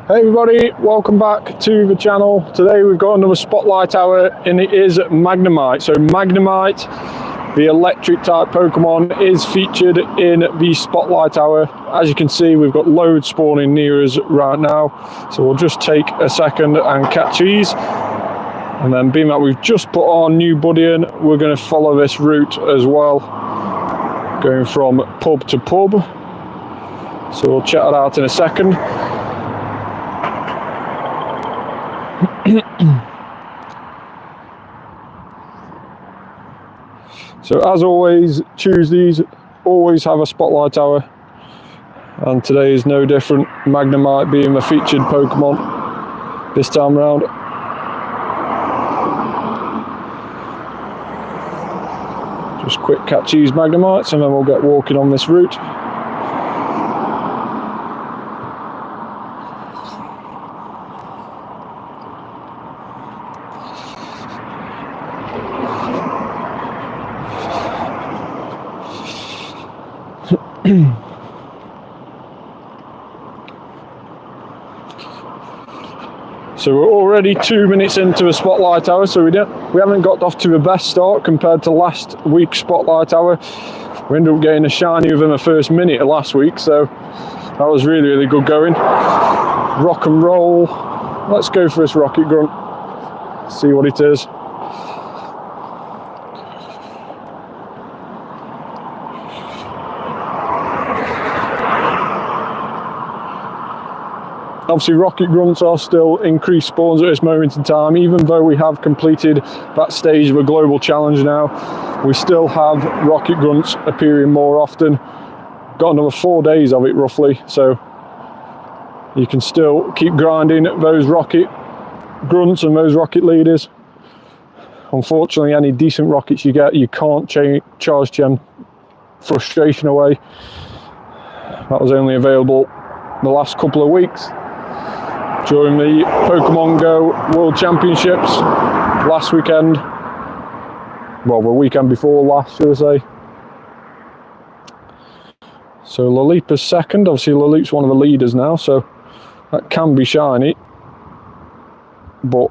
Hey everybody, welcome back to the channel. Today we've got another spotlight hour and it is Magnemite. So Magnemite, the electric type Pokemon, is featured in the spotlight hour. As you can see, we've got loads spawning near us right now. So we'll just take a second and catch these. And then being that we've just put our new buddy in, we're going to follow this route as well, going from pub to pub. So we'll check that out in a second. So as always, Tuesdays always have a spotlight hour, and today is no different. Magnemite being the featured Pokemon this time around. Just quick catch these Magnemites and then we'll get walking on this route. So we're already 2 minutes into a spotlight hour, so we haven't got off to the best start compared to last week's spotlight hour. We ended up getting a shiny within the first minute of last week, so that was really good going. Rock and roll. Let's go for this Rocket Grunt, see what it is. Obviously Rocket Grunts are still increased spawns at this moment in time, even though we have completed that stage of a global challenge now. We still have Rocket Grunts appearing more often. Got another 4 days of it roughly, so you can still keep grinding those Rocket Grunts and those Rocket Leaders. Unfortunately, any decent rockets you get, you can't charge gem frustration away. That was only available the last couple of weeks during the Pokémon GO World Championships last weekend. Well, the weekend before last, should I say. So Laleepa's second. Obviously Laleepa's one of the leaders now, so that can be shiny. But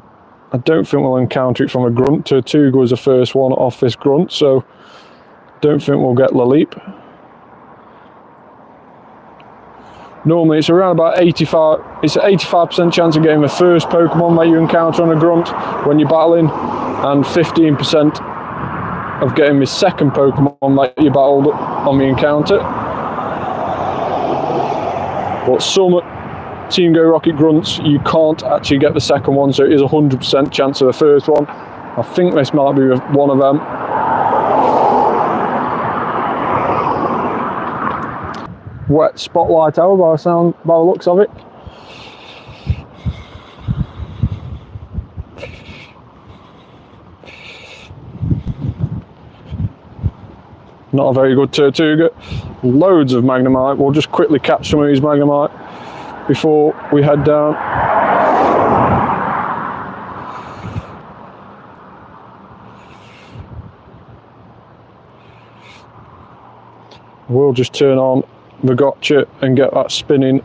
I don't think we'll encounter it from a Grunt. Tortuga was the first one off this Grunt, so don't think we'll get Laleepa. Normally it's around about 85% chance of getting the first Pokemon that you encounter on a Grunt when you're battling, and 15% of getting the second Pokemon that you battled on the encounter. But some Team Go Rocket Grunts, you can't actually get the second one, so it is 100% chance of the first one. I think this might be one of them. Wet spotlight hour by the looks of it. Not a very good Tortuga. Loads of Magnemite. We'll just quickly catch some of these Magnemite before we head down. We'll just turn on the gotcha and get that spinning,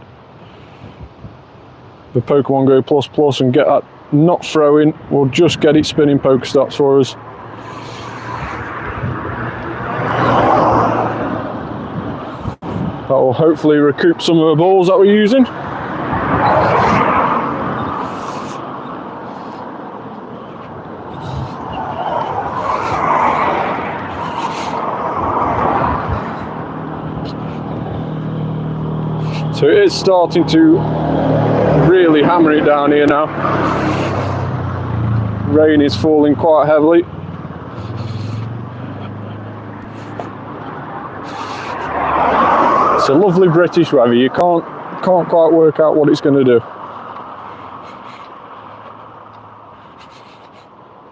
the Pokemon Go Plus and get that not throwing. We'll just get it spinning Pokestops for us. That will hopefully recoup some of the balls that we're using. So it is starting to really hammer it down here now. Rain is falling quite heavily. It's a lovely British weather. You can't quite work out what it's going to do.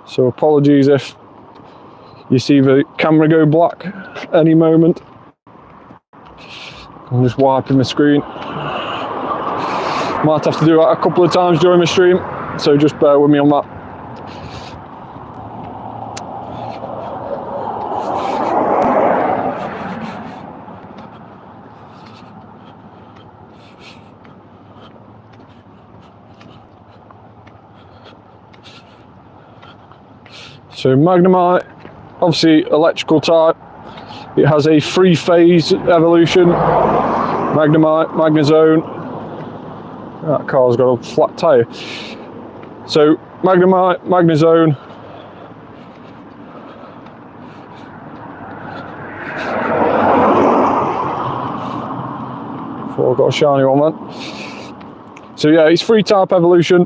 So apologies if you see the camera go black any moment. I'm just wiping the screen. Might have to do that a couple of times during the stream, so just bear with me on that. So Magnemite, obviously electrical type. It has a 3-phase evolution. Magnemite, Magnezone. That car's got a flat tyre. So Magnemite, Magnezone. Thought I got a shiny one then. So yeah, it's 3-type evolution.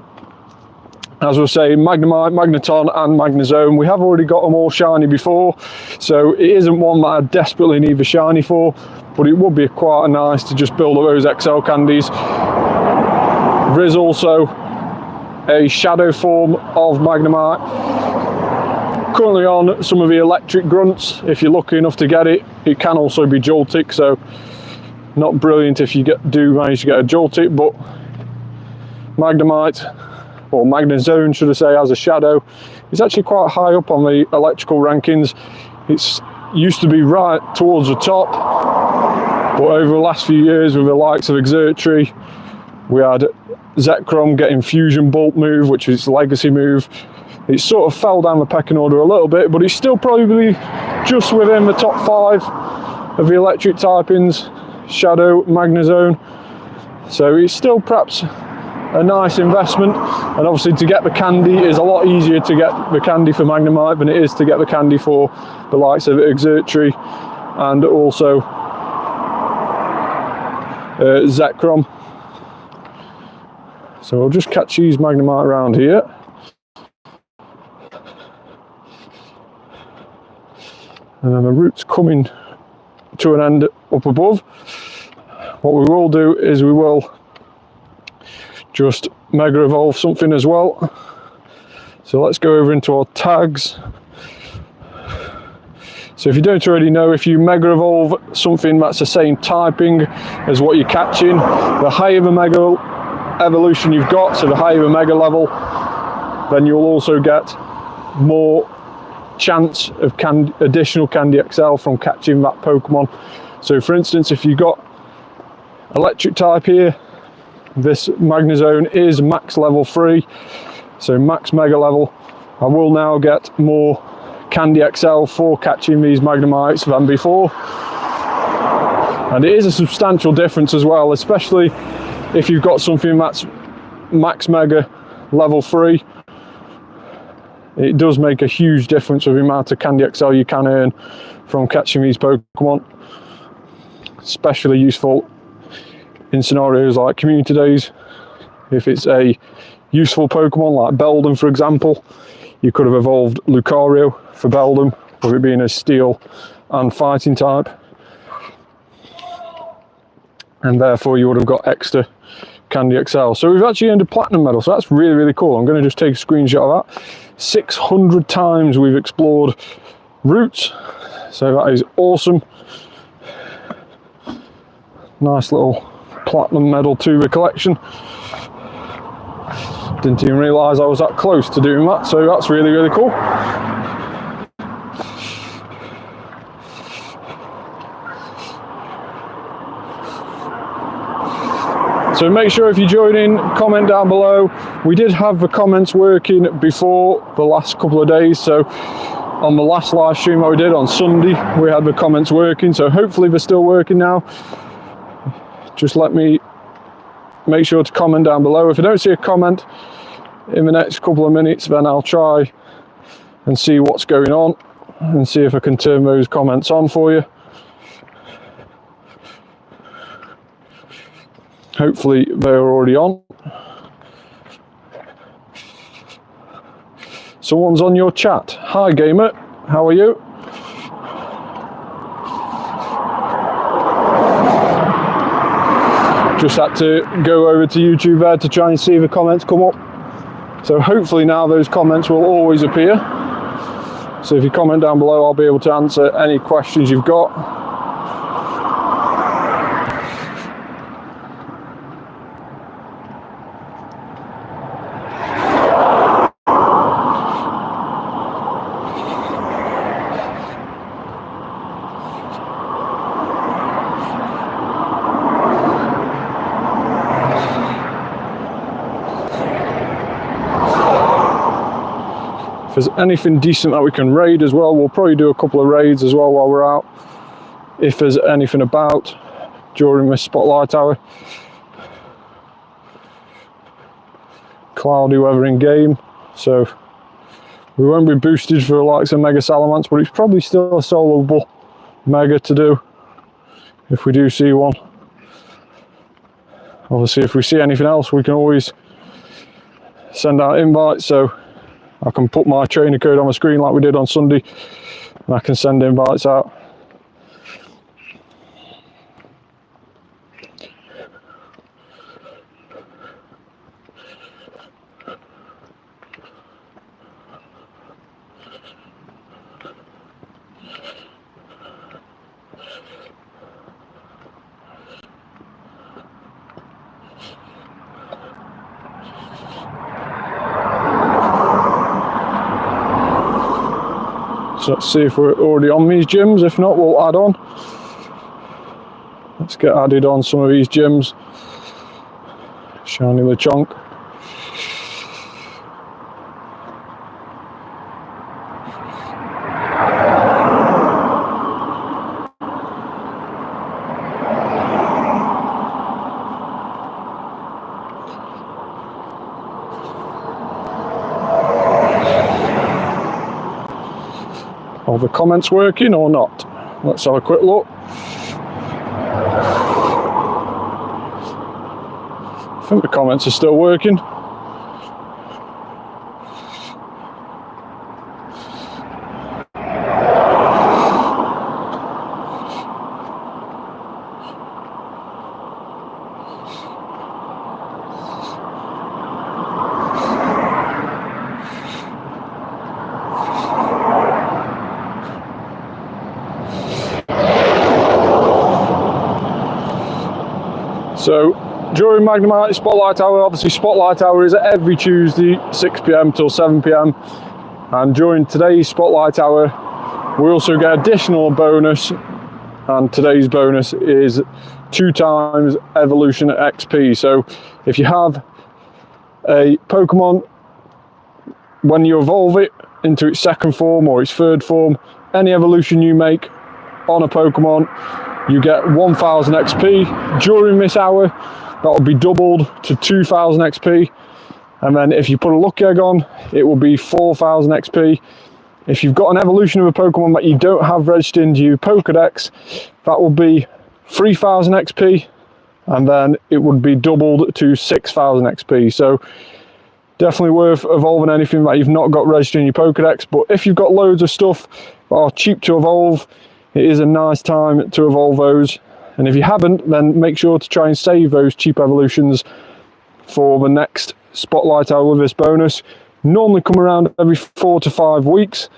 As we'll say, Magnemite, Magneton and Magnezone. We have already got them all shiny before, so it isn't one that I desperately need the shiny for, but it would be quite nice to just build up those XL candies. There is also a shadow form of Magnemite. Currently on some of the electric grunts. If you're lucky enough to get it, it can also be Joltik, so not brilliant if you do manage to get a Joltik, but Magnemite, or Magnezone should I say, as a shadow, it's actually quite high up on the electrical rankings. It's used to be right towards the top, but over the last few years with the likes of Exertree, we had Zekrom getting Fusion Bolt move, which is its legacy move. It sort of fell down the pecking order a little bit, but it's still probably just within the top 5 of the electric typings, Shadow, Magnezone. So it's still perhaps a nice investment, and obviously to get the candy is a lot easier to get the candy for Magnemite than it is to get the candy for the likes of Exertree and also Zekrom. So we'll just catch these Magnemite around here. And then the route's coming to an end up above. What we will do is we will just Mega Evolve something as well. So let's go over into our tags. So if you don't already know, if you Mega Evolve something that's the same typing as what you're catching, the higher the Mega Evolution you've got, so the higher the Mega level, then you'll also get more chance of additional Candy XL from catching that Pokemon. So for instance, if you've got electric type here, this Magnezone is max level 3, so max Mega level. I will now get more Candy XL for catching these Magnemites than before. And it is a substantial difference as well, especially if you've got something that's max Mega level 3. It does make a huge difference with the amount of Candy XL you can earn from catching these Pokemon. Especially useful in scenarios like community days. If it's a useful Pokemon like Beldum, for example, you could have evolved Lucario for Beldum, with it being a steel and fighting type, and therefore you would have got extra Candy XL. So we've actually earned a platinum medal, so that's really, really cool. I'm going to just take a screenshot of that. 600 times we've explored routes, so that is awesome. Nice little platinum medal to the collection. Didn't even realise I was that close to doing that, so that's really, really cool. So make sure if you join in, comment down below. We did have the comments working before the last couple of days, so on the last live stream that we did on Sunday, we had the comments working, so hopefully they're still working now. Just make sure to comment down below. If I don't see a comment in the next couple of minutes, then I'll try and see what's going on and see if I can turn those comments on for you. Hopefully they're already on. Someone's on your chat. Hi gamer, how are you? Just had to go over to YouTube there to try and see the comments come up. So hopefully now those comments will always appear. So if you comment down below, I'll be able to answer any questions you've got. If there's anything decent that we can raid as well, we'll probably do a couple of raids as well while we're out, if there's anything about during this spotlight hour. Cloudy weather in game, so we won't be boosted for the likes of Mega Salamence, but it's probably still a soloable Mega to do if we do see one. Obviously, if we see anything else, we can always send out invites, so I can put my trainer code on the screen like we did on Sunday, and I can send invites out. So let's see if we're already on these gyms. If not, we'll add on. Let's get added on some of these gyms. Shiny Lechonk. Are the comments working or not? Let's have a quick look. I think the comments are still working. So during Magnemite Spotlight Hour, obviously Spotlight Hour is every Tuesday 6 PM till 7 PM, and during today's Spotlight Hour we also get additional bonus, and today's bonus is 2 times evolution XP. So if you have a Pokemon, when you evolve it into its second form or its third form, any evolution you make on a Pokemon, you get 1000 XP. During this hour, that will be doubled to 2000 XP. And then if you put a lucky egg on, it will be 4000 XP. If you've got an evolution of a Pokemon that you don't have registered into your Pokedex, that will be 3000 XP. And then it would be doubled to 6000 XP. So definitely worth evolving anything that you've not got registered in your Pokedex. But if you've got loads of stuff that are cheap to evolve, it is a nice time to evolve those. And if you haven't, then make sure to try and save those cheap evolutions for the next Spotlight Hour with this bonus. Normally come around every 4 to 5 weeks.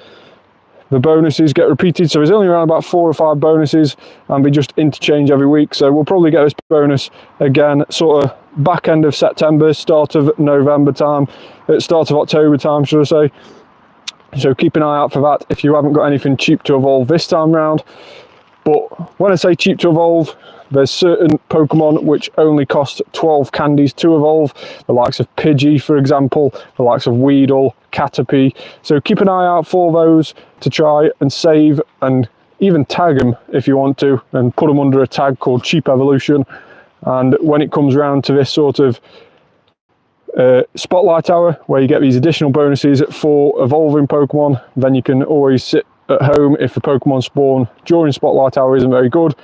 The bonuses get repeated, so there's only around about 4 or 5 bonuses, and they just interchange every week. So we'll probably get this bonus again sort of back end of September, start of November time, start of October time, should I say. So keep an eye out for that if you haven't got anything cheap to evolve this time round. But when I say cheap to evolve, there's certain Pokemon which only cost 12 candies to evolve, the likes of Pidgey, for example, the likes of Weedle, Caterpie. So keep an eye out for those to try and save, and even tag them if you want to, and put them under a tag called Cheap Evolution. And when it comes around to this sort of Spotlight Hour, where you get these additional bonuses for evolving Pokemon, then you can always sit at home. If the Pokemon spawn during Spotlight Hour isn't very good,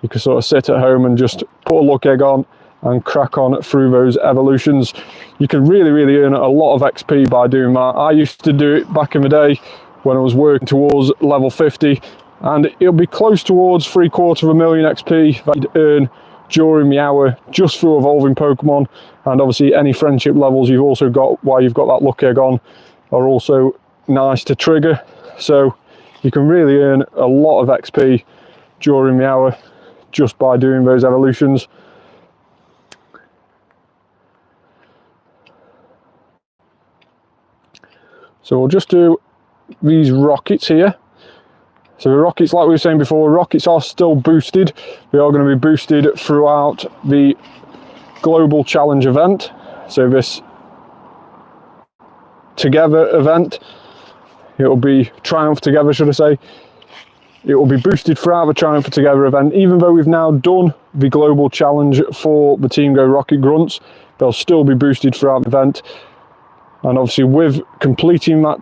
you can sort of sit at home and just put a luck egg on and crack on through those evolutions. You can really earn a lot of XP by doing that. I used to do it back in the day when I was working towards level 50, and it'll be close towards 750,000 XP that you'd earn during the hour just through evolving Pokemon. And obviously any friendship levels you've also got while you've got that luck egg on are also nice to trigger. So you can really earn a lot of XP during the hour just by doing those evolutions. So we'll just do these rockets here. So the rockets, like we were saying before, rockets are still boosted. They are going to be boosted throughout the Global Challenge event. So this Together event, It will be Triumph Together, should I say. It will be boosted throughout the Triumph Together event. Even though we've now done the global challenge for the Team Go Rocket Grunts, they'll still be boosted throughout the event. And obviously with completing that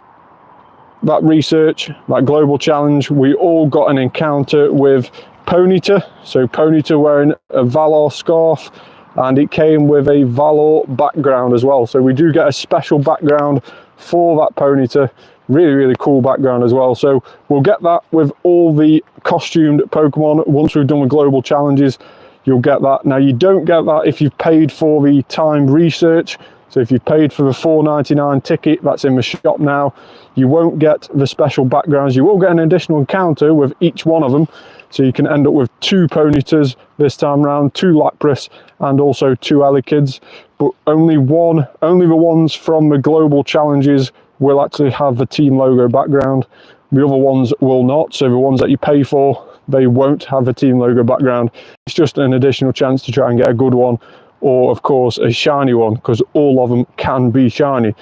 research, that global challenge, we all got an encounter with Ponyta. So Ponyta wearing a Valor scarf, and it came with a Valor background as well. So we do get a special background for that Ponyta. Really cool background as well. So we'll get that with all the costumed Pokemon. Once we've done the global challenges, you'll get that. Now you don't get that if you've paid for the timed research. So if you've paid for the $4.99 ticket that's in the shop now, you won't get the special backgrounds. You will get an additional encounter with each one of them. So you can end up with 2 Ponytas this time round, 2 Lapras, and also 2 Elikids. But only the ones from the global challenges will actually have the team logo background. The other ones will not. So the ones that you pay for, they won't have a team logo background. It's just an additional chance to try and get a good one, or of course a shiny one, because all of them can be shiny.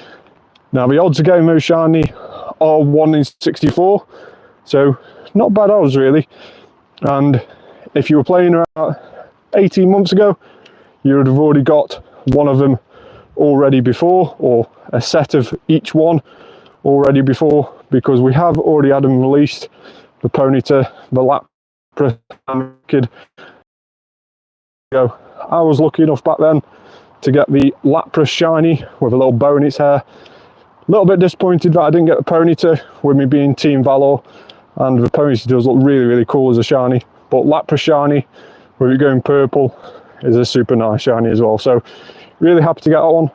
Now the odds of getting those shiny are 1 in 64, so not bad odds really. And if you were playing around 18 months ago, you would have already got one of them already before, or a set of each one already before, because we have already had them released, the Ponyta, the Lapras, and the Kid. I was lucky enough back then to get the Lapras shiny with a little bow in its hair. A little bit disappointed that I didn't get the Ponyta, with me being Team Valor, and the Ponyta does look really cool as a shiny. But Lapras shiny, with it going purple, is a super nice shiny as well. So really happy to get that one.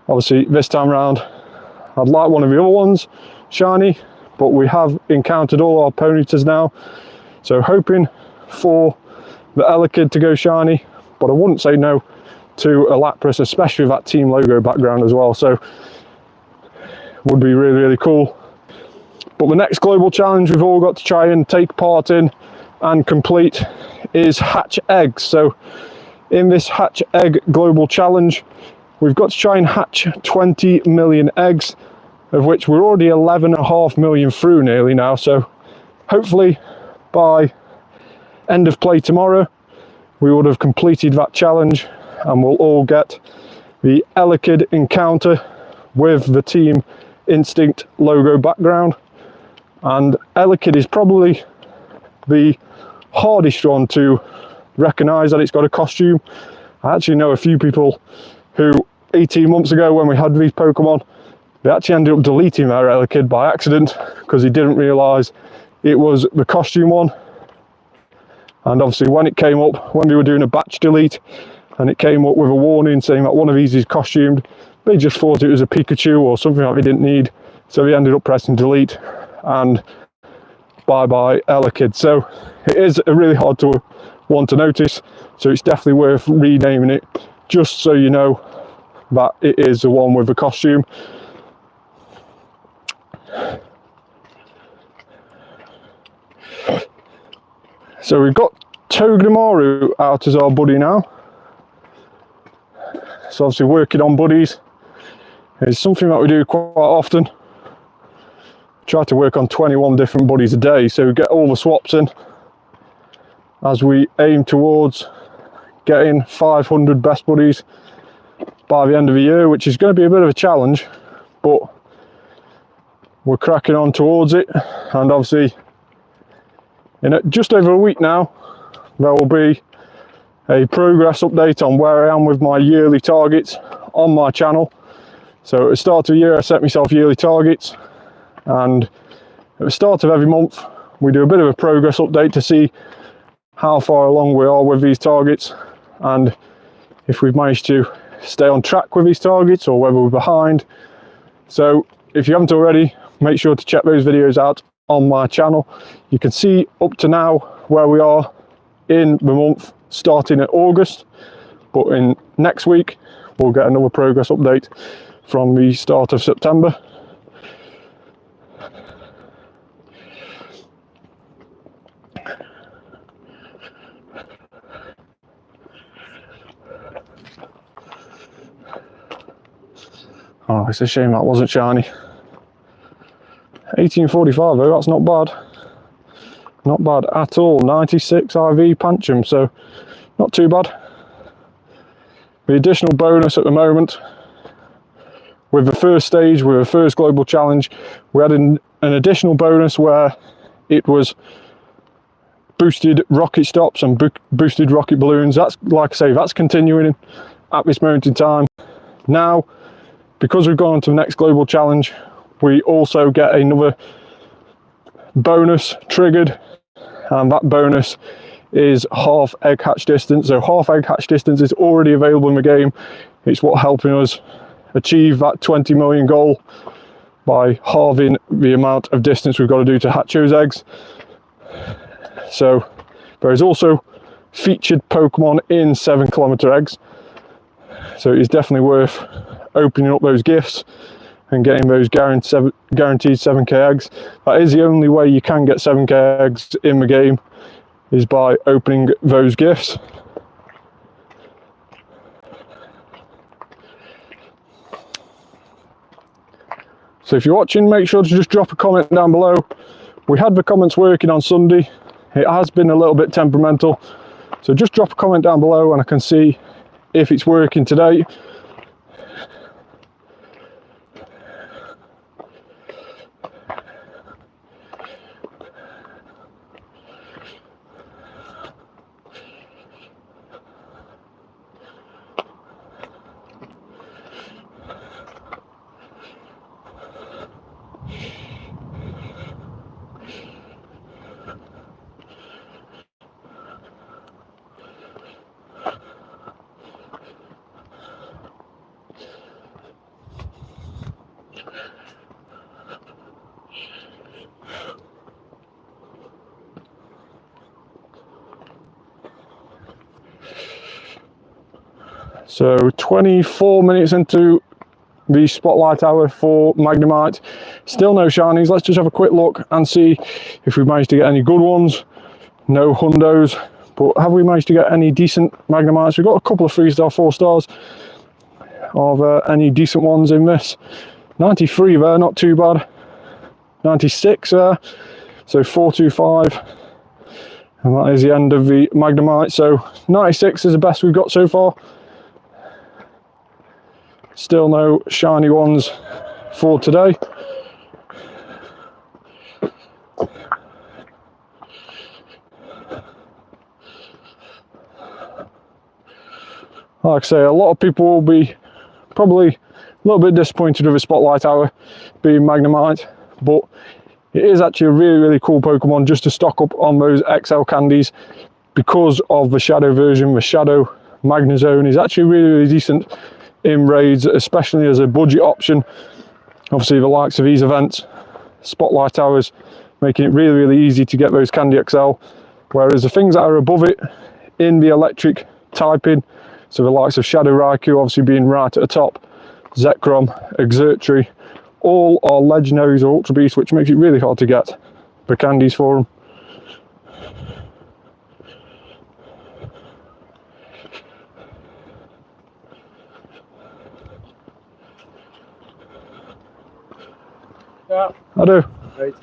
Obviously this time round I'd like one of the other ones shiny, but we have encountered all our Ponytas now, so hoping for the Elekid to go shiny, but I wouldn't say no to a Lapras, especially with that team logo background as well. So would be really cool. But the next global challenge we've all got to try and take part in and complete is hatch eggs. So in this hatch egg global challenge, we've got to try and hatch 20 million eggs, of which we're already 11.5 million through nearly now. So hopefully by end of play tomorrow, we would have completed that challenge, and we'll all get the Elekid encounter with the Team Instinct logo background. And Elekid is probably the hardest one to recognise that it's got a costume. I actually know a few people who 18 months ago, when we had these Pokemon, they actually ended up deleting their Elekid by accident because they didn't realise it was the costume one. And obviously when it came up, when they were doing a batch delete, and it came up with a warning saying that one of these is costumed, they just thought it was a Pikachu or something that they didn't need, so they ended up pressing delete, and bye Elekid. So it is a really hard one to notice, so it's definitely worth renaming it, just so you know that it is the one with the costume. So we've got Togedemaru out as our buddy now. So obviously working on buddies is something that we do quite often. Try to work on 21 different buddies a day, so we get all the swaps in as we aim towards getting 500 best buddies by the end of the year, which is going to be a bit of a challenge, but we're cracking on towards it. And obviously in just over a week now, there will be a progress update on where I am with my yearly targets on my channel. So at the start of the year, I set myself yearly targets, and at the start of every month we do a bit of a progress update to see how far along we are with these targets, and if we've managed to stay on track with these targets or whether we're behind. So if you haven't already, make sure to check those videos out on my channel. You can see up to now where we are in the month starting in August, but in next week we'll get another progress update from the start of September. Oh, it's a shame that wasn't shiny. 1845 though, that's not bad. Not bad at all. 96 IV Pancham, so not too bad. The additional bonus at the moment, with the first stage, with the first global challenge, we had an additional bonus where it was boosted rocket stops and boosted rocket balloons. That's, like I say, that's continuing at this moment in time. Now, because we've gone on to the next global challenge, we also get another bonus triggered, and that bonus is half egg hatch distance. So half egg hatch distance is already available in the game. It's what helping us achieve that 20 million goal by halving the amount of distance we've got to do to hatch those eggs. So there is also featured Pokemon in 7 kilometer eggs, so it's definitely worth opening up those gifts and getting those guaranteed 7k eggs. That is the only way you can get 7k eggs in the game, is by opening those gifts. So if you're watching, make sure to just drop a comment down below. We had the comments working on Sunday. It has been a little bit temperamental, so just drop a comment down below and I can see if it's working today. So 24 minutes into the spotlight hour for Magnemite. Still no shinies. Let's just have a quick look and see if we managed to get any good ones. No hundos, but have we managed to get any decent Magnemites? We've got a couple of 3-star, 4-stars of any decent ones in this. 93 there, not too bad. 96 there, so 425. And that is the end of the Magnemite. So 96 is the best we've got so far. Still no shiny ones for today. Like I say, a lot of people will be probably a little bit disappointed with the spotlight hour being Magnemite, but it is actually a really cool Pokemon just to stock up on those XL candies, because of the Shadow version. The Shadow Magnezone is actually really decent in raids, especially as a budget option. Obviously the likes of these events, spotlight hours, making it really easy to get those Candy XL, whereas the things that are above it in the electric typing, so the likes of Shadow Raikou obviously being right at the top, Zekrom, Exertry, all are legendaries or ultra beasts, which makes it really hard to get the candies for them. Yeah. I do. Right.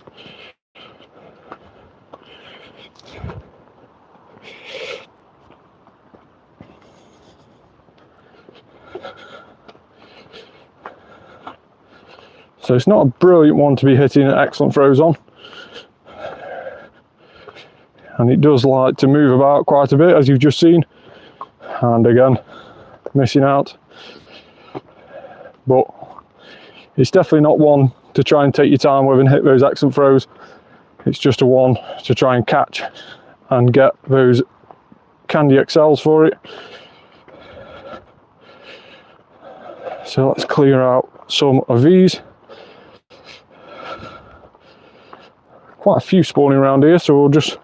So it's not a brilliant one to be hitting excellent throws on. And it does like to move about quite a bit, as you've just seen. And again, missing out. But it's definitely not one to try and take your time with and hit those excellent throws. It's just a one to try and catch and get those Candy XLs for it. So let's clear out some of these. Quite a few spawning around here, so we'll just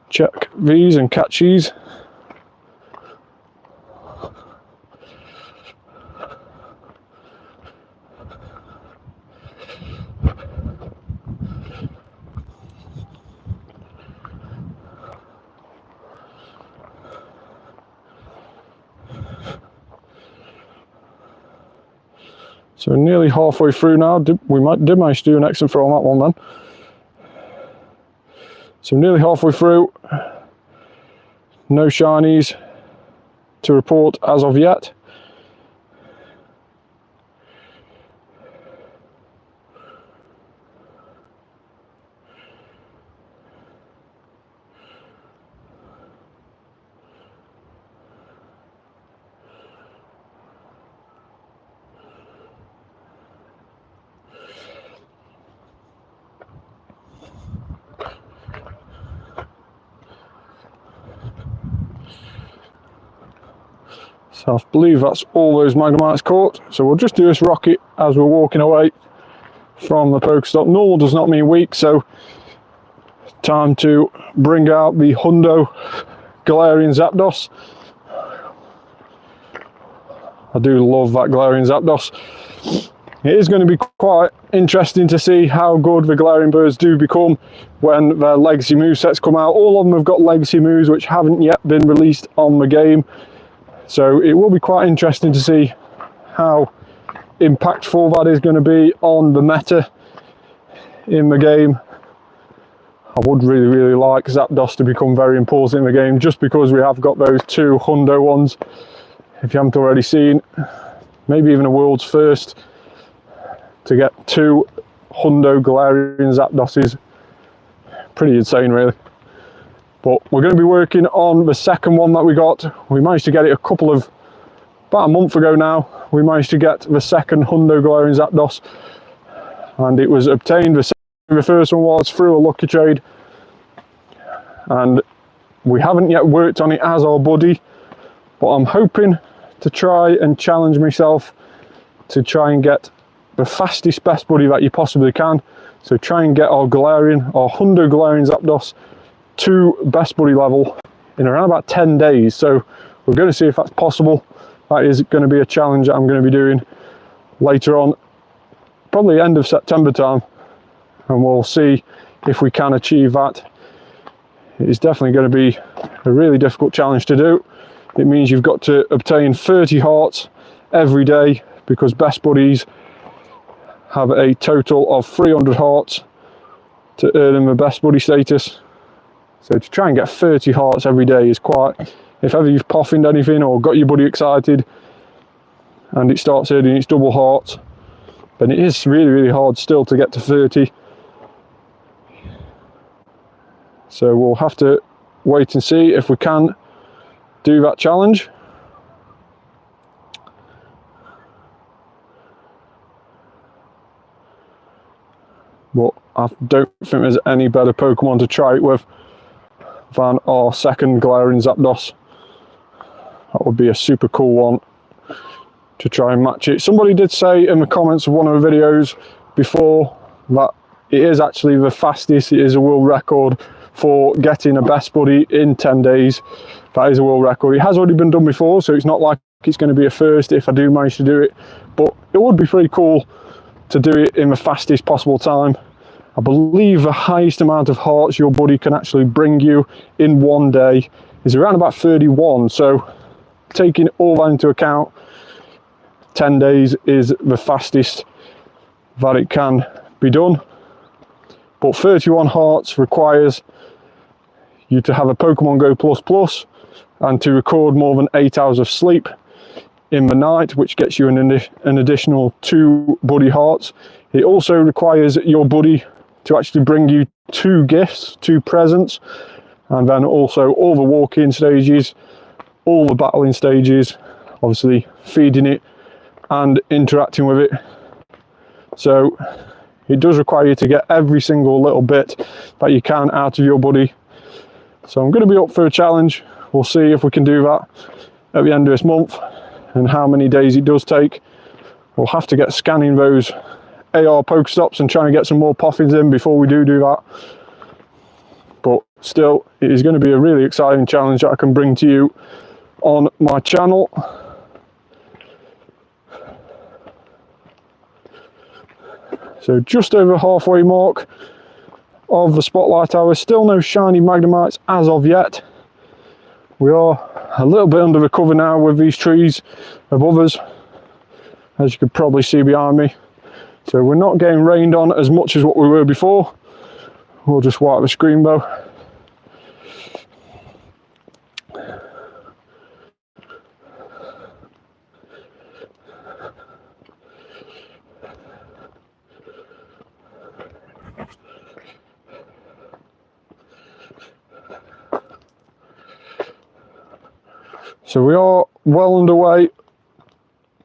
check these and catch these. So nearly halfway through now. We did manage to do an excellent throw on that one then. So nearly halfway through. No shinies to report as of yet. So I believe that's all those Magnemites caught. So we'll just do this rocket as we're walking away from the Pokestop. Normal does not mean weak, so time to bring out the Hundo Galarian Zapdos. I do love that Galarian Zapdos. It is going to be quite interesting to see how good the Galarian birds do become when their legacy movesets come out. All of them have got legacy moves which haven't yet been released on the game. So it will be quite interesting to see how impactful that is going to be on the meta in the game. I would really like Zapdos to become very important in the game, just because we have got those two Hundo ones. If you haven't already seen, maybe even a world's first to get two Hundo Galarian Zapdoses. Pretty insane really. But we're going to be working on the second one that we got. We managed to get it about a month ago now. We managed to get the second Hundo Galarian Zapdos, and it was obtained. The first one was through a lucky trade, and we haven't yet worked on it as our buddy, but I'm hoping to try and challenge myself to try and get the fastest best buddy that you possibly can. So try and get our Hundo Galarian Zapdos to best buddy level in around about 10 days. So we're going to see if that's possible. That is going to be a challenge that I'm going to be doing later on, probably end of September time, and we'll see if we can achieve that. It is definitely going to be a really difficult challenge to do. It means you've got to obtain 30 hearts every day, because best buddies have a total of 300 hearts to earn them the best buddy status. So to try and get 30 hearts every day is quite, if ever you've poffined anything or got your buddy excited and it starts earning its double hearts, then it is really hard still to get to 30. So we'll have to wait and see if we can do that challenge. But I don't think there's any better Pokemon to try it with than our second Galarian Zapdos. That would be a super cool one to try and match it. Somebody did say in the comments of one of the videos before that it is actually the fastest. It is a world record for getting a best buddy in 10 days. That is a world record. It has already been done before, so it's not like it's going to be a first if I do manage to do it, but it would be pretty cool to do it in the fastest possible time. I believe the highest amount of hearts your buddy can actually bring you in one day is around about 31. So taking all that into account, 10 days is the fastest that it can be done. But 31 hearts requires you to have a Pokemon GO++ and to record more than 8 hours of sleep in the night, which gets you an additional 2 buddy hearts. It also requires your buddy to actually bring you 2 gifts, 2 presents, and then also all the walk-in stages, all the battling stages, obviously feeding it and interacting with it. So it does require you to get every single little bit that you can out of your buddy. So I'm going to be up for a challenge. We'll see if we can do that at the end of this month and how many days it does take. We'll have to get scanning those AR Pokestops and trying to get some more poffins in before we do that. But still, it is going to be a really exciting challenge that I can bring to you on my channel. So just over halfway mark of the spotlight hour. Still no shiny Magnemites as of yet. We are a little bit under the cover now with these trees above us, as you could probably see behind me. So we're not getting rained on as much as what we were before. We'll just wipe the screen though. So we are well underway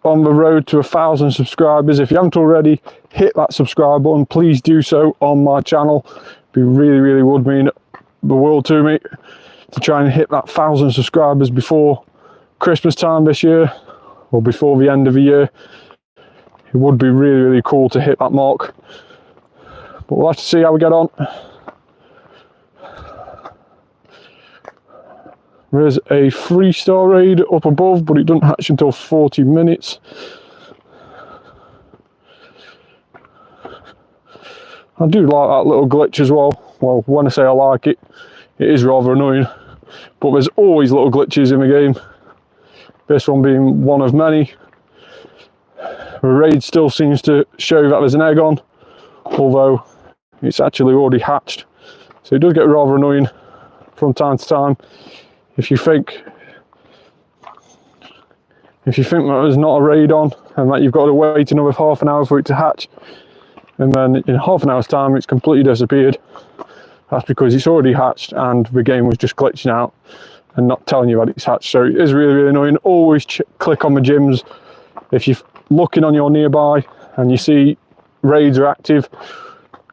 on the road to 1,000 subscribers. If you haven't already, hit that subscribe button. Please do so on my channel. It really would mean the world to me to try and hit that 1,000 subscribers before Christmas time this year, or before the end of the year. It would be really cool to hit that mark, but we'll have to see how we get on. There is a 3-star raid up above, but it doesn't hatch until 40 minutes. I do like that little glitch as well. Well, when I say I like it, it is rather annoying. But there's always little glitches in the game. This one being one of many. The raid still seems to show that there's an egg on, although it's actually already hatched. So it does get rather annoying from time to time. If you think that there's not a raid on and that you've got to wait another half an hour for it to hatch, and then in half an hour's time it's completely disappeared, that's because it's already hatched and the game was just glitching out and not telling you that it's hatched. So it is really annoying. Always click on the gyms. If you're looking on your nearby and you see raids are active,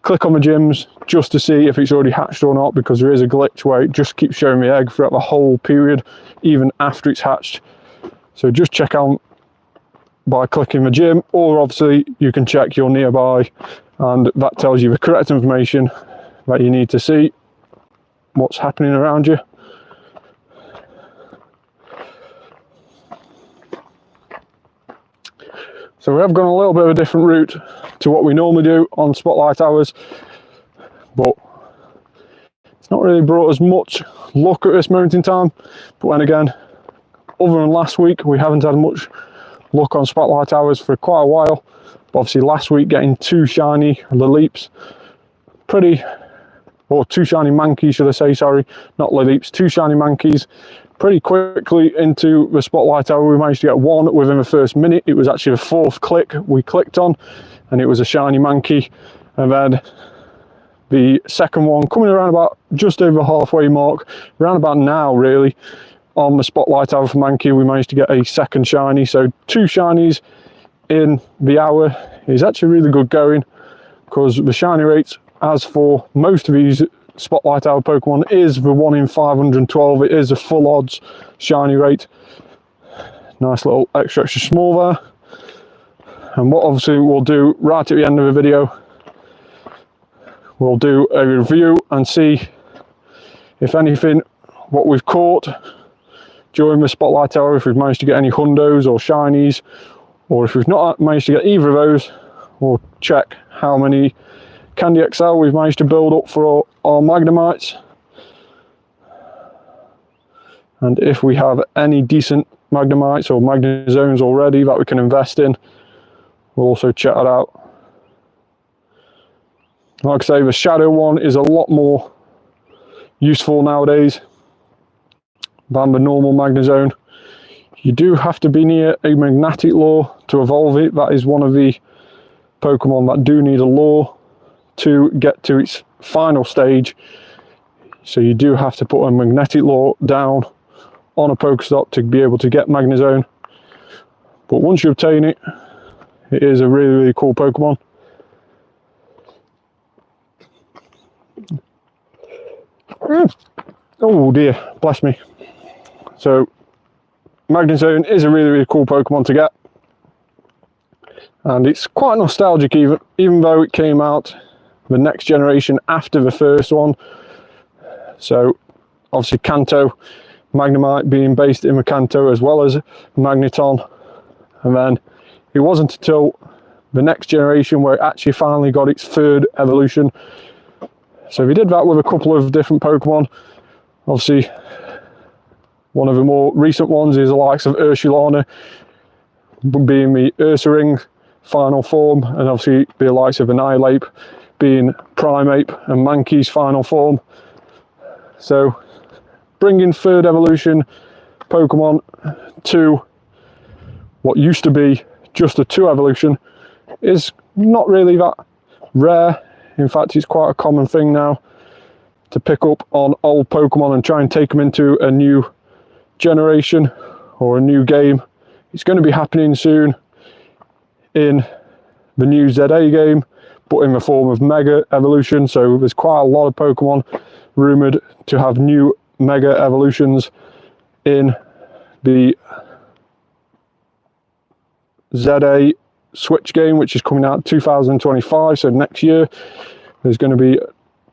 click on the gyms just to see if it's already hatched or not, because there is a glitch where it just keeps showing the egg throughout the whole period, even after it's hatched. So just check out by clicking the gym, or obviously you can check your nearby and that tells you the correct information that you need to see what's happening around you. So we have gone a little bit of a different route to what we normally do on spotlight hours, but it's not really brought us much luck at this moment in time. But then again, other than last week, we haven't had much luck on spotlight hours for quite a while. But obviously last week getting 2 shiny Lilleeps, or 2 shiny Mankeys should I say, sorry, not Lilleeps, 2 shiny Mankeys. Pretty quickly into the spotlight hour, we managed to get 1 within the first minute. It was actually the 4th click we clicked on, and it was a shiny Mankey. And then the second one coming around about just over the halfway mark, around about now really, on the spotlight hour for Mankey, we managed to get a second shiny. So 2 shinies in the hour is actually really good going, because the shiny rates, as for most of these spotlight hour Pokemon, is the 1 in 512. It is a full odds shiny rate. Nice little extra small there. And what obviously we'll do right at the end of the video, we'll do a review and see if anything what we've caught during the spotlight hour, if we've managed to get any hundos or shinies, or if we've not managed to get either of those, we'll check how many Candy XL we've managed to build up for our Magnemites, and if we have any decent Magnemites or Magnezones already that we can invest in, we'll also check that out. Like I say, the Shadow one is a lot more useful nowadays than the normal Magnezone. You do have to be near a magnetic lure to evolve it. That is one of the Pokemon that do need a lure to get to its final stage. So you do have to put a magnetic lure down on a Pokestop to be able to get Magnezone. But once you obtain it, it is a really cool Pokemon. Oh dear, bless me. So Magnezone is a really cool Pokemon to get, and it's quite nostalgic, even though it came out the next generation after the first one. So obviously Kanto, Magnemite being based in the Kanto as well as Magneton, and then it wasn't until the next generation where it actually finally got its 3rd evolution. So we did that with a couple of different Pokemon. Obviously one of the more recent ones is the likes of Ursulana, being the Ursaring final form, and obviously the likes of Annihilate being Primeape and Mankey's final form. So bringing third evolution Pokemon to what used to be just a 2 evolution is not really that rare. In fact, it's quite a common thing now to pick up on old Pokemon and try and take them into a new generation or a new game. It's going to be happening soon in the new ZA game, but in the form of Mega Evolution. So there's quite a lot of Pokemon rumoured to have new Mega Evolutions in the ZA Switch game, which is coming out 2025, so next year. There's going to be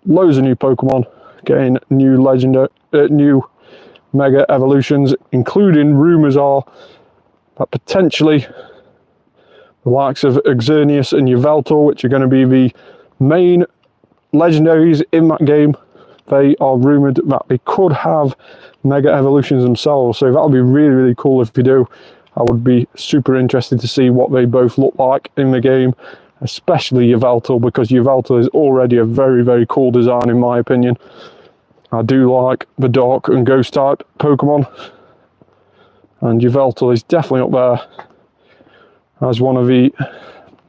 loads of new Pokemon getting new new Mega Evolutions, including rumours are that potentially the likes of Xerneas and Yveltal, which are going to be the main legendaries in that game, they are rumoured that they could have Mega Evolutions themselves. So that'll be really, really cool if they do. I would be super interested to see what they both look like in the game, especially Yveltal, because Yveltal is already a very, very cool design in my opinion. I do like the Dark and Ghost type Pokemon, and Yveltal is definitely up there as one of the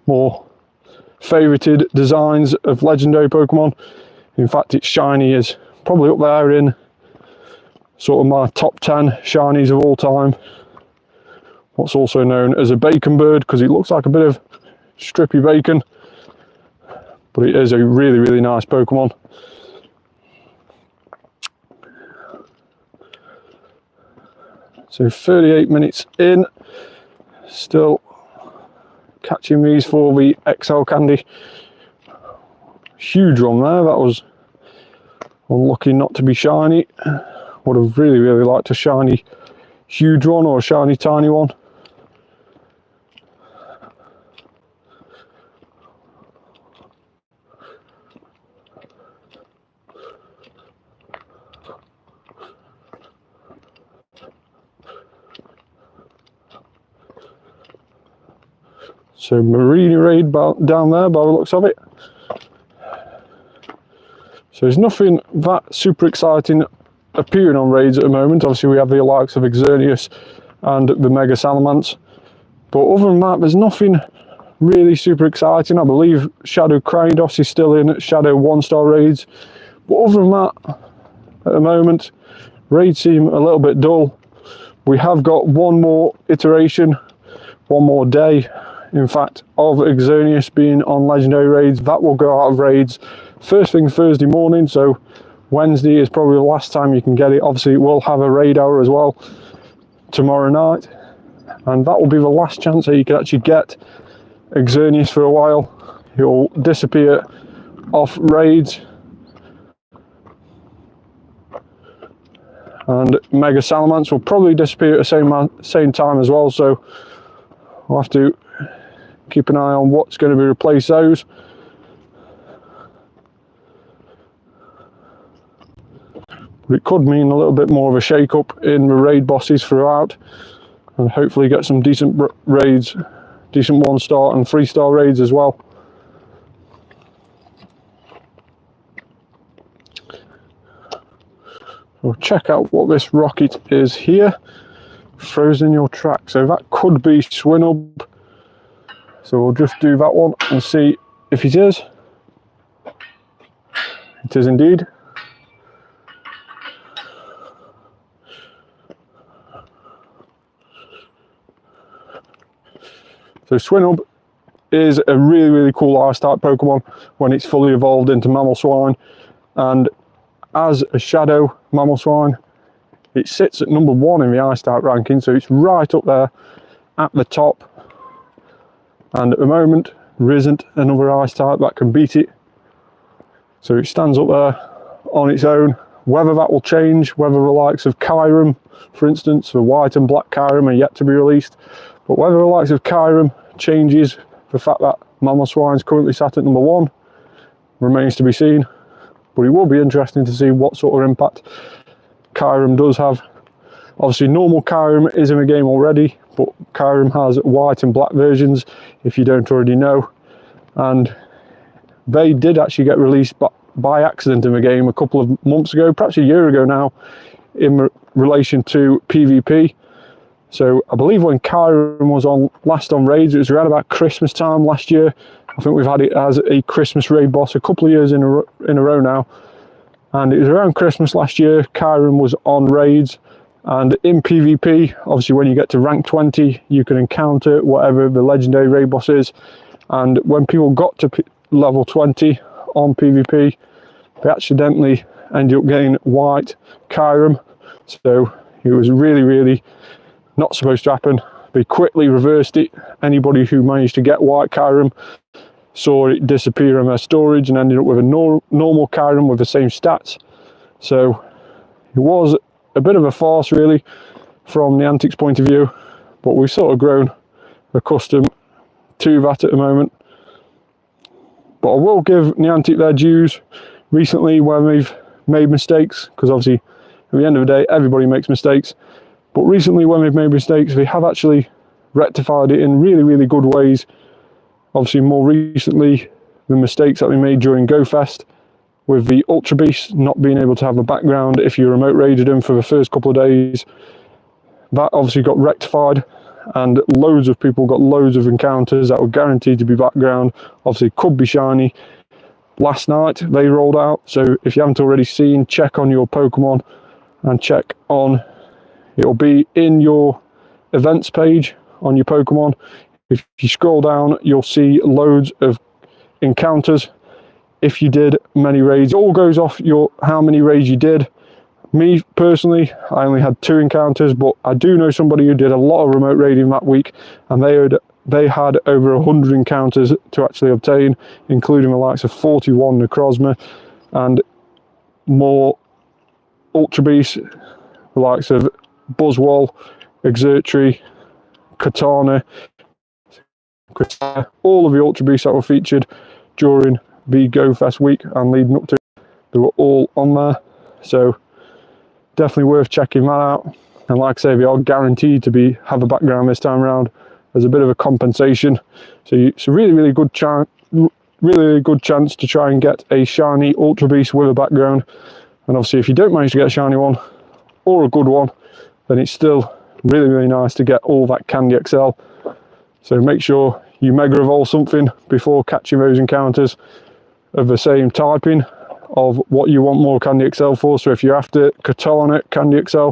more favoured designs of legendary Pokemon. In fact, its shiny is probably up there in sort of my top 10 shinies of all time. What's also known as a bacon bird, because it looks like a bit of strippy bacon, but it is a really, really nice Pokemon. So 38 minutes in, still catching these for the XL candy. Huge run there, that was unlucky not to be shiny. Would have really, really liked a shiny huge one or a shiny tiny one. So Marine Raid down there by the looks of it. So there's nothing that super exciting appearing on raids at the moment. Obviously we have the likes of Xerneas and the Mega Salamence. But other than that, there's nothing really super exciting. I believe Shadow Cranidos is still in Shadow 1-star raids. But other than that, at the moment, raids seem a little bit dull. We have got one more iteration, one more day, in fact, of Xerneas being on legendary raids. That will go out of raids first thing Thursday morning, so Wednesday is probably the last time you can get it. Obviously it will have a raid hour as well tomorrow night, and that will be the last chance that you can actually get Xerneas for a while. He'll disappear off raids, and Mega Salamence will probably disappear at the same time as well, so we'll have to keep an eye on what's going to be replaced those. But it could mean a little bit more of a shake up in the raid bosses throughout, and hopefully get some decent raids, decent 1-star and 3-star raids as well. We'll check out what this rocket is here. Frozen in your track, so that could be Swinub. So we'll just do that one and see if it is. It is indeed. So Swinub is a really, really cool ice type Pokemon when it's fully evolved into Mamoswine, and as a shadow Mamoswine, it sits at number 1 in the ice type ranking, so it's right up there at the top. And at the moment, there isn't another ice type that can beat it. So it stands up there on its own. Whether that will change, whether the likes of Kyurem, for instance, the white and black Kyurem are yet to be released. But whether the likes of Kyurem changes the fact that Mamoswine is currently sat at number 1 remains to be seen. But it will be interesting to see what sort of impact Kyurem does have. Obviously normal Kyurem is in the game already, but Kyurem has white and black versions, if you don't already know. And they did actually get released by accident in the game a couple of months ago, perhaps a year ago now, in relation to PvP. So I believe when Kyurem was last on raids, it was around about Christmas time last year. I think we've had it as a Christmas raid boss a couple of years in a row now. And it was around Christmas last year, Kyurem was on raids. And in PvP, obviously when you get to rank 20, you can encounter whatever the legendary raid boss is. And when people got to level 20 on PvP, they accidentally ended up getting white Kyurem. So it was really, really not supposed to happen. They quickly reversed it. Anybody who managed to get white Kyurem saw it disappear in their storage and ended up with a normal Kyurem with the same stats. So it was a bit of a farce really from Niantic's point of view, but we've sort of grown accustomed to that at the moment. But I will give Niantic their dues recently when we've made mistakes, because obviously at the end of the day everybody makes mistakes, but recently when we've made mistakes they have actually rectified it in really, really good ways. Obviously more recently the mistakes that we made during Go Fest with the Ultra Beast not being able to have a background if you remote raided them for the first couple of days, that obviously got rectified, and loads of people got loads of encounters that were guaranteed to be background. Obviously could be shiny. Last night they rolled out, so if you haven't already seen, check on your Pokemon and check on, it'll be in your events page on your Pokemon. If you scroll down you'll see loads of encounters. If you did many raids, it all goes off how many raids you did. Me personally, I only had 2 encounters, but I do know somebody who did a lot of remote raiding that week, and they had over 100 encounters to actually obtain, including the likes of 41 Necrozma and more Ultra Beasts, the likes of Buzzwole, Exertry, Katana, all of the Ultra Beasts that were featured during the Go Fest week and leading up to it, they were all on there. So definitely worth checking that out. And like I say, they are guaranteed to have a background this time around as a bit of a compensation. So it's a really, really good chance, really good chance to try and get a shiny Ultra Beast with a background. And obviously if you don't manage to get a shiny one or a good one, then it's still really, really nice to get all that Candy XL. So make sure you Mega Evolve something before catching those encounters of the same typing of what you want more Candy XL for. So if you're after Katana Candy XL,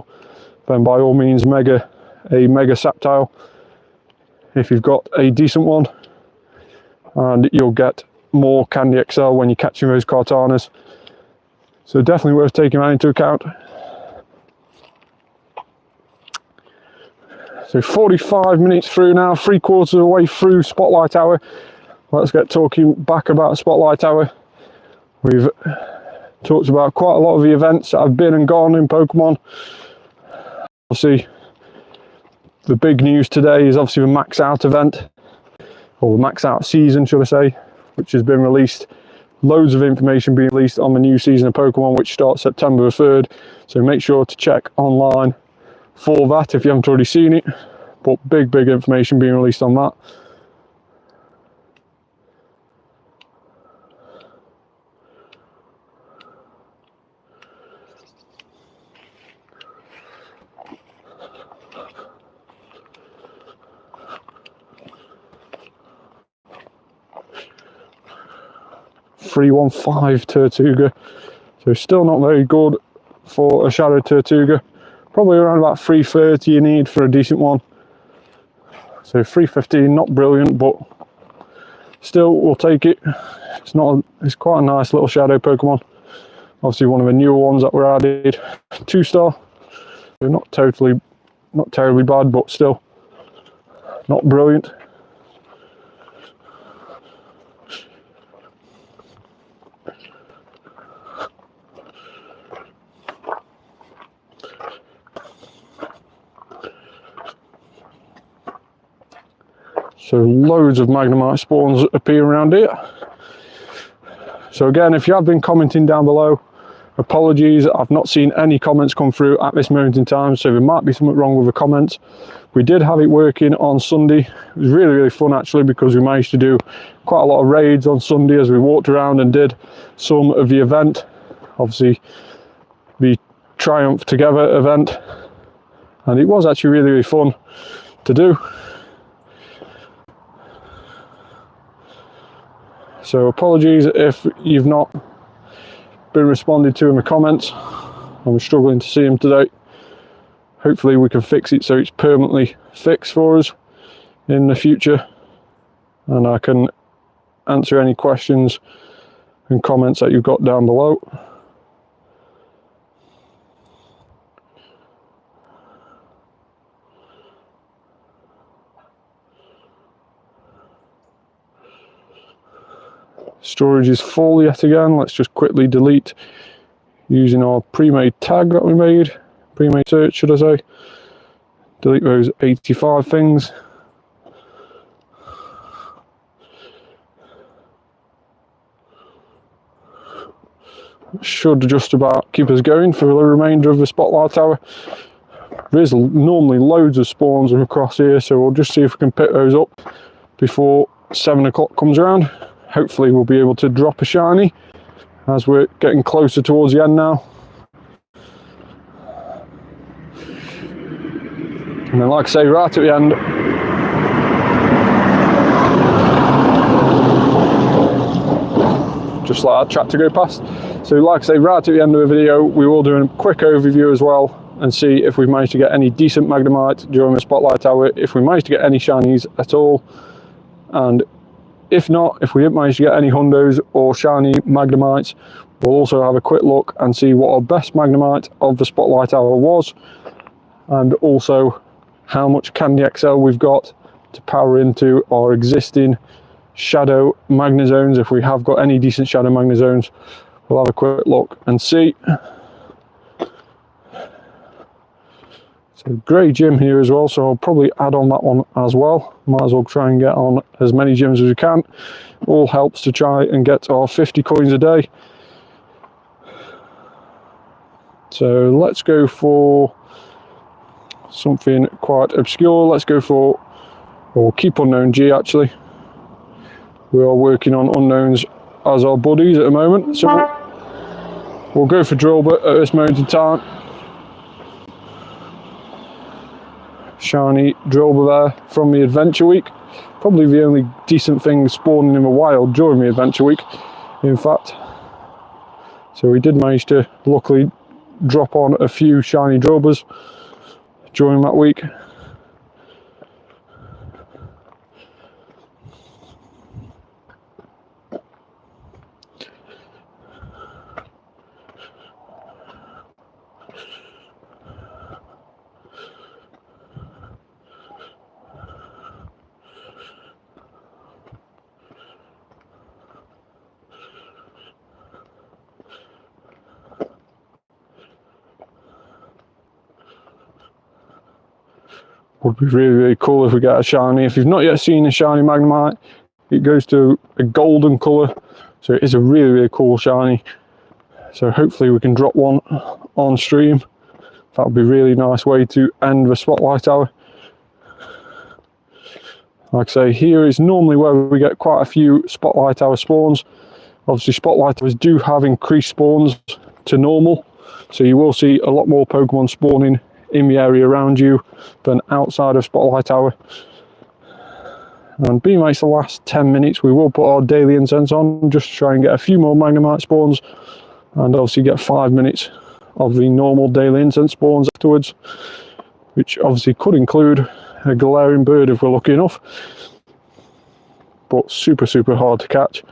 then by all means a Mega Saptile if you've got a decent one, and you'll get more Candy XL when you're catching those Kartanas. So definitely worth taking that into account. So 45 minutes through now, 3/4 of the way through Spotlight Hour. Let's get talking back about Spotlight Hour. We've talked about quite a lot of the events that have been and gone in Pokemon. Obviously, the big news today is obviously the Max Out event, or the Max Out season, should I say, which has been released. Loads of information being released on the new season of Pokemon, which starts September the 3rd. So make sure to check online for that if you haven't already seen it. But big information being released on that. .315 Tortuga, so still not very good for a Shadow Tortuga. Probably around about 330 you need for a decent one. So 315, not brilliant, but still we'll take it. It's quite a nice little Shadow Pokemon. Obviously one of the newer ones that were added. 2-star, so not terribly bad, but still not brilliant. So loads of Magnemite spawns appear around here. So again, if you have been commenting down below Apologies, I've not seen any comments come through at this moment in time, so there might be something wrong with the comments. We did have it working on Sunday. It was really fun actually, because we managed to do quite a lot of raids on Sunday as we walked around and did some of the event, obviously the Triumph Together event, and it was actually really fun to do. So apologies if you've not been responded to in the comments. I'm struggling to see them today. Hopefully we can fix it so it's permanently fixed for us in the future, and I can answer any questions and comments that you've got down below. Storage is full yet again. Let's just quickly delete using our pre-made tag that we made, pre-made search should I say. Delete those 85 things. Should just about keep us going for the remainder of the Spotlight Tower. There's normally loads of spawns across here, so we'll just see if we can pick those up before 7 o'clock comes around. Hopefully we'll be able to drop a shiny as we're getting closer towards the end now. And then, like I say, right at the end, just like that tractor go past. So like I say, right at the end of the video, we will do a quick overview as well and see if we've managed to get any decent Magnemite during the Spotlight Hour, if we managed to get any shinies at all, and if not, if we didn't manage to get any hundos or shiny Magnemites, we'll also have a quick look and see what our best Magnemite of the Spotlight Hour was, and also how much Candy XL we've got to power into our existing Shadow Magnezones. If we have got any decent Shadow Magnezones, we'll have a quick look and see. So grey gym here as well, so I'll probably add on that one as well. Might as well try and get on as many gyms as we can. All helps to try and get our 50 coins a day. So let's go for something quite obscure. Let's go for, or keep unknown G actually. We are working on unknowns as our buddies at the moment, so we'll go for Drillbit at this moment in time. Shiny Drillbit there from the Adventure Week. Probably the only decent thing spawning in the wild during the Adventure Week, in fact. So we did manage to luckily drop on a few shiny Drillbits during that week. Would be really cool if we get a shiny. If you've not yet seen a shiny Magnemite, it goes to a golden colour, so it is a really cool shiny. So hopefully we can drop one on stream. That would be a really nice way to end the Spotlight Hour. Like I say, here is normally where we get quite a few Spotlight Hour spawns. Obviously Spotlight Hours do have increased spawns to normal, so you will see a lot more Pokemon spawning in the area around you than outside of Spotlight Hour. And being like it's the last 10 minutes, we will put our daily incense on just to try and get a few more Magnemite spawns, and obviously get 5 minutes of the normal daily incense spawns afterwards, which obviously could include a Galarian bird if we're lucky enough, but super hard to catch.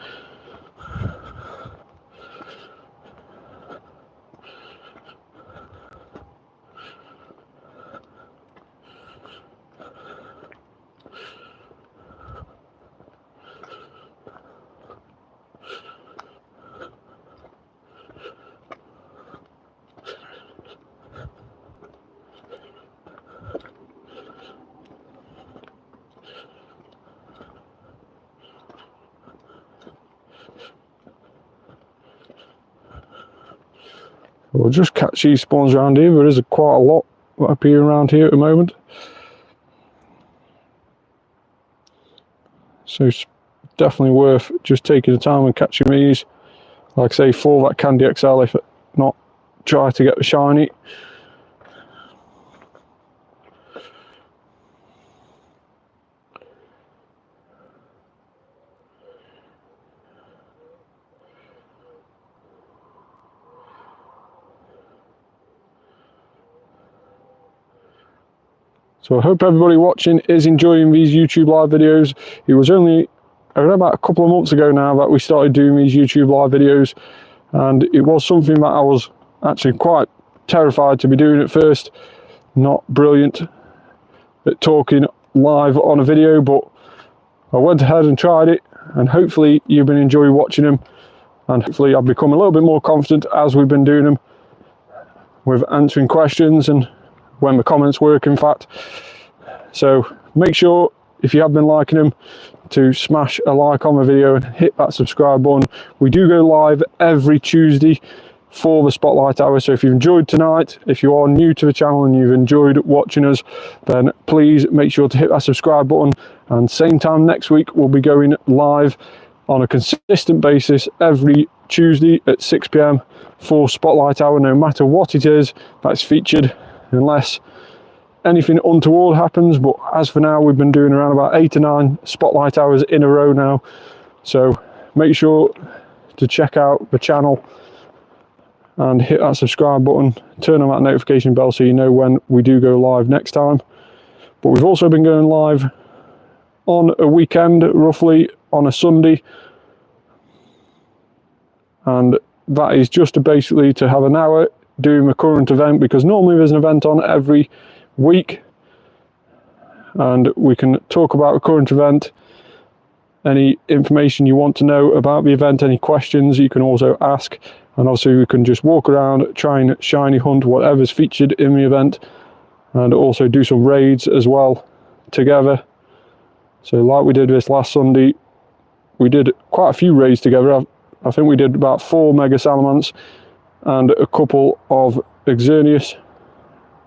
We'll just catch these spawns around here. There is quite a lot that appear around here at the moment. So it's definitely worth just taking the time and catching these. Like I say, for that Candy XL, if not, try to get the shiny. So I hope everybody watching is enjoying these YouTube live videos. It was only about a couple of months ago now that we started doing these YouTube live videos, and it was something that I was actually quite terrified to be doing at first. Not brilliant at talking live on a video, but I went ahead and tried it, and hopefully you've been enjoying watching them, and hopefully I've become a little bit more confident as we've been doing them with answering questions and when the comments work, in fact. So make sure, if you have been liking them, to smash a like on the video and hit that subscribe button. We do go live every Tuesday for the Spotlight Hour, so if you've enjoyed tonight, if you are new to the channel and you've enjoyed watching us, then please make sure to hit that subscribe button. And same time next week, we'll be going live on a consistent basis every Tuesday at 6 p.m. for Spotlight Hour, no matter what it is that's featured, unless anything untoward happens. But as for now, we've been doing around about 8 or 9 Spotlight Hours in a row now, so make sure to check out the channel and hit that subscribe button, turn on that notification bell so you know when we do go live next time. But we've also been going live on a weekend, roughly on a Sunday, and that is just to basically to have an hour doing the current event, because normally there's an event on every week and we can talk about the current event, any information you want to know about the event, any questions you can also ask, and obviously we can just walk around, try and shiny hunt whatever's featured in the event, and also do some raids as well together. So like we did this last Sunday, we did quite a few raids together. I think we did about 4 Mega Salamence and a couple of Xerneas,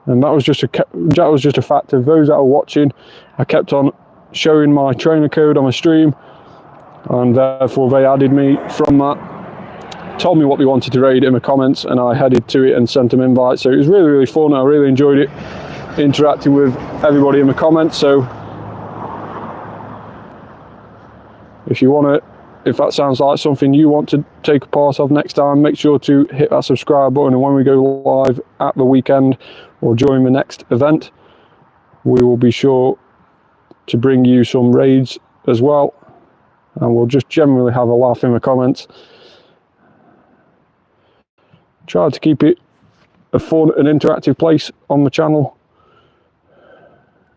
and that was just a fact of those that are watching. I kept on showing my trainer code on my stream, and therefore they added me from that, told me what they wanted to raid in the comments, and I headed to it and sent them invites. So it was really fun. I really enjoyed it, interacting with everybody in the comments. So if that sounds like something you want to take a part of next time, make sure to hit that subscribe button, and when we go live at the weekend or during the next event, we will be sure to bring you some raids as well, and we'll just generally have a laugh in the comments. Try to keep it a fun and interactive place on the channel.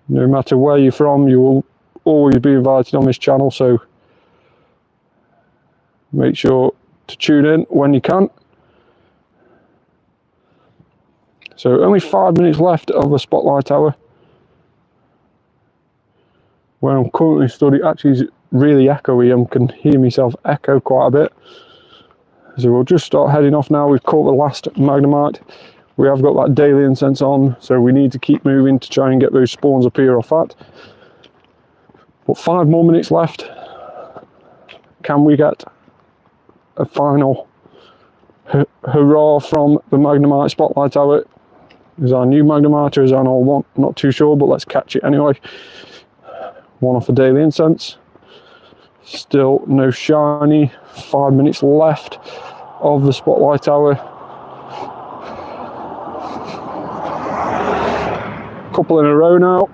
No matter where you're from, you will always be invited on this channel, so make sure to tune in when you can. So only 5 minutes left of the Spotlight Hour, where I'm currently studying. Actually, it's really echoey. I can hear myself echo quite a bit. So we'll just start heading off now. We've caught the last Magnemite. We have got that daily incense on, so we need to keep moving to try and get those spawns up here off that. But 5 more minutes left. Can we get a final hurrah from the Magnemite Spotlight Hour? Is our new Magnemite or is our old one? Not too sure, but let's catch it anyway. One off the daily incense. Still no shiny. 5 minutes left of the Spotlight Hour. Couple in a row now.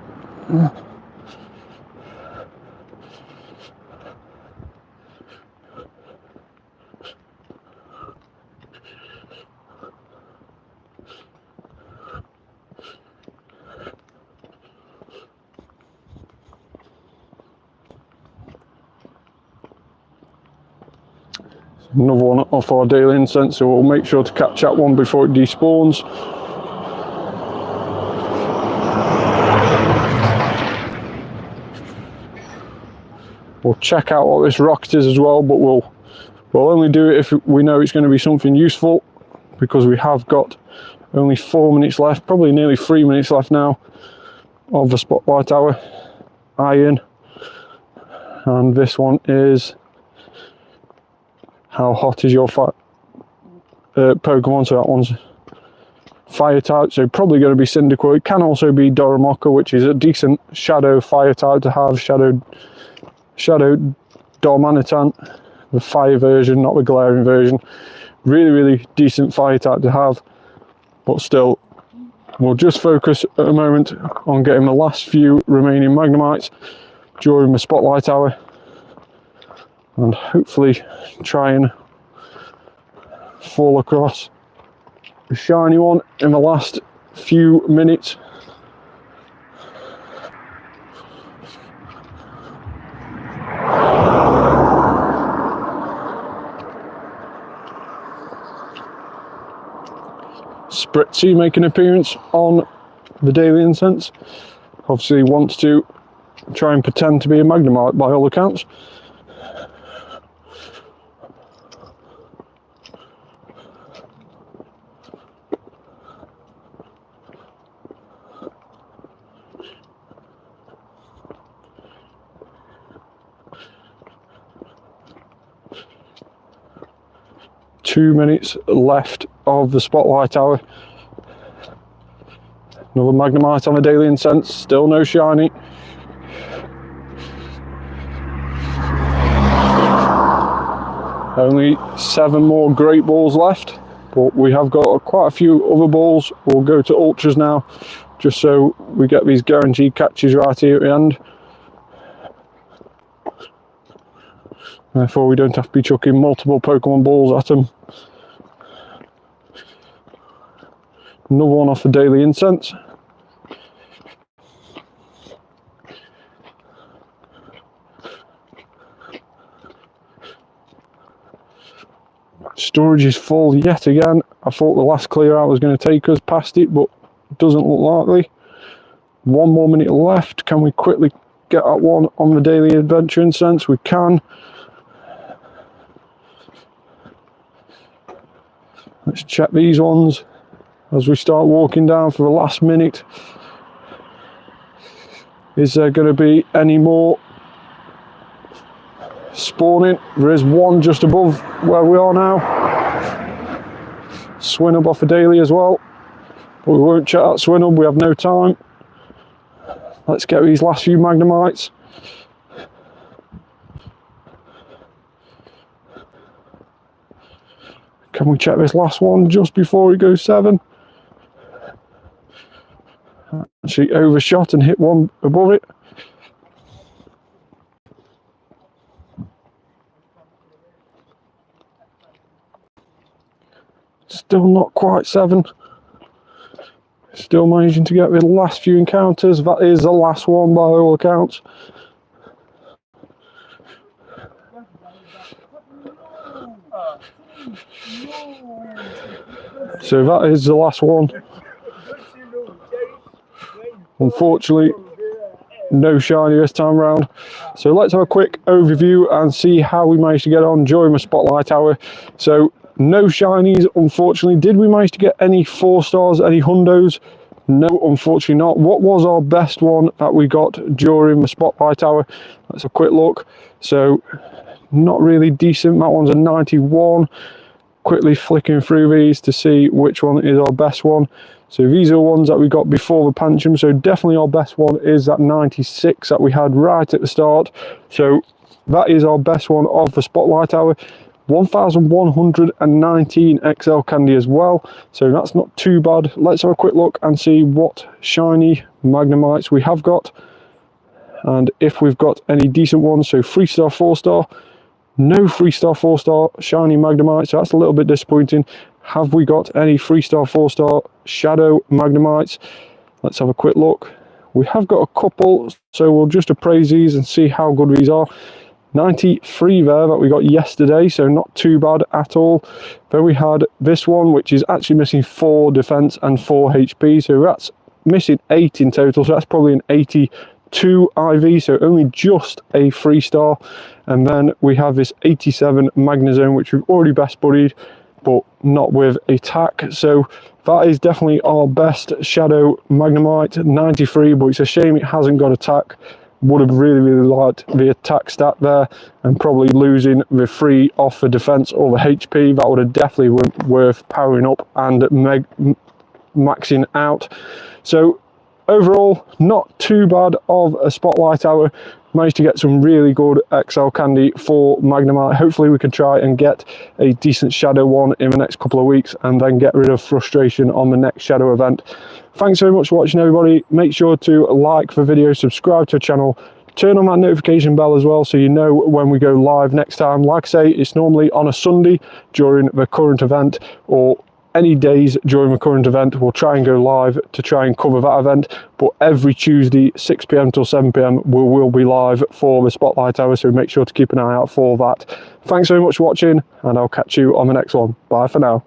Another one off our daily incense, so we'll make sure to catch that one before it despawns. We'll check out what this rocket is as well, but we'll only do it if we know it's going to be something useful because we have got only 4 minutes left, probably nearly 3 minutes left now of the Spotlight Hour. Iron. And this one is how hot is your Pokemon, so that one's fire type, so probably going to be Cyndaquil. It can also be Dorimoka, which is a decent shadow fire type to have. Shadow Dormanitant, the fire version, not the glaring version. Really decent fire type to have, but still we'll just focus at the moment on getting the last few remaining Magnemites during the Spotlight Hour, and hopefully try and fall across a shiny one in the last few minutes. Spritzy making an appearance on the Daily Incense. Obviously wants to try and pretend to be a Magnemite by all accounts. Two minutes left of the Spotlight Hour. Another Magnemite on the Daily Incense, still no shiny. Only 7 more Great Balls left, but we have got quite a few other balls. We'll go to Ultras now, just so we get these guaranteed catches right here at the end. Therefore we don't have to be chucking multiple Pokemon balls at them. Another one off the Daily Incense. Storage is full yet again. I thought the last clear out was going to take us past it, but it doesn't look likely. 1 more minute left. Can we quickly get that one on the Daily Adventure Incense? We can. Let's check these ones as we start walking down for the last minute. Is there going to be any more spawning? There is one just above where we are now. Swinub off the Daily as well, but we won't check that Swinub, we have no time. Let's get these last few Magnemites. Can we check this last one just before it goes 7? Actually overshot and hit one above it. Still not quite 7. Still managing to get the last few encounters. That is the last one by all accounts. So that is the last one. Unfortunately, no shiny this time round. So let's have a quick overview and see how we managed to get on during the Spotlight Hour. So no shinies, unfortunately. Did we manage to get any 4 stars, any hundos? No, unfortunately not. What was our best one that we got during the Spotlight Hour? Let's have a quick look. So not really decent. That one's a 91. Quickly flicking through these to see which one is our best one. So these are the ones that we got before the Pancham. So definitely our best one is that 96 that we had right at the start. So that is our best one of the Spotlight Hour. 1119 XL candy as well, so that's not too bad. Let's have a quick look and see what shiny Magnemites we have got, and if we've got any decent ones. So 3-star, 4-star, no 3-star, 4-star shiny Magnemite, so that's a little bit disappointing. Have we got any 3-star, 4-star shadow Magnemites? Let's have a quick look. We have got a couple, so we'll just appraise these and see how good these are. 93 there that we got yesterday, so not too bad at all. Then we had this one, which is actually missing 4 defense and 4 HP, so that's missing 8 in total, so that's probably an 82 IV, so only just a 3-star. And then we have this 87 Magnezone, which we've already best buddied. but not with attack. So that is definitely our best Shadow Magnemite, 93, but it's a shame it hasn't got attack. Would have really liked the attack stat there, and probably losing the 3 off the defense or the HP. That would have definitely been worth powering up and maxing out. So overall, not too bad of a Spotlight Hour. Managed to get some really good XL candy for Magnemite. Hopefully we can try and get a decent Shadow one in the next couple of weeks, and then get rid of frustration on the next Shadow event. Thanks so much for watching, everybody. Make sure to like the video, subscribe to the channel, turn on that notification bell as well, so you know when we go live next time. Like I say, it's normally on a Sunday during the current event, or any days during the current event. We'll try and go live to try and cover that event, but every Tuesday 6 p.m. till 7 p.m. we will be live for the Spotlight Hour, so make sure to keep an eye out for that. Thanks so much for watching, and I'll catch you on the next one. Bye for now.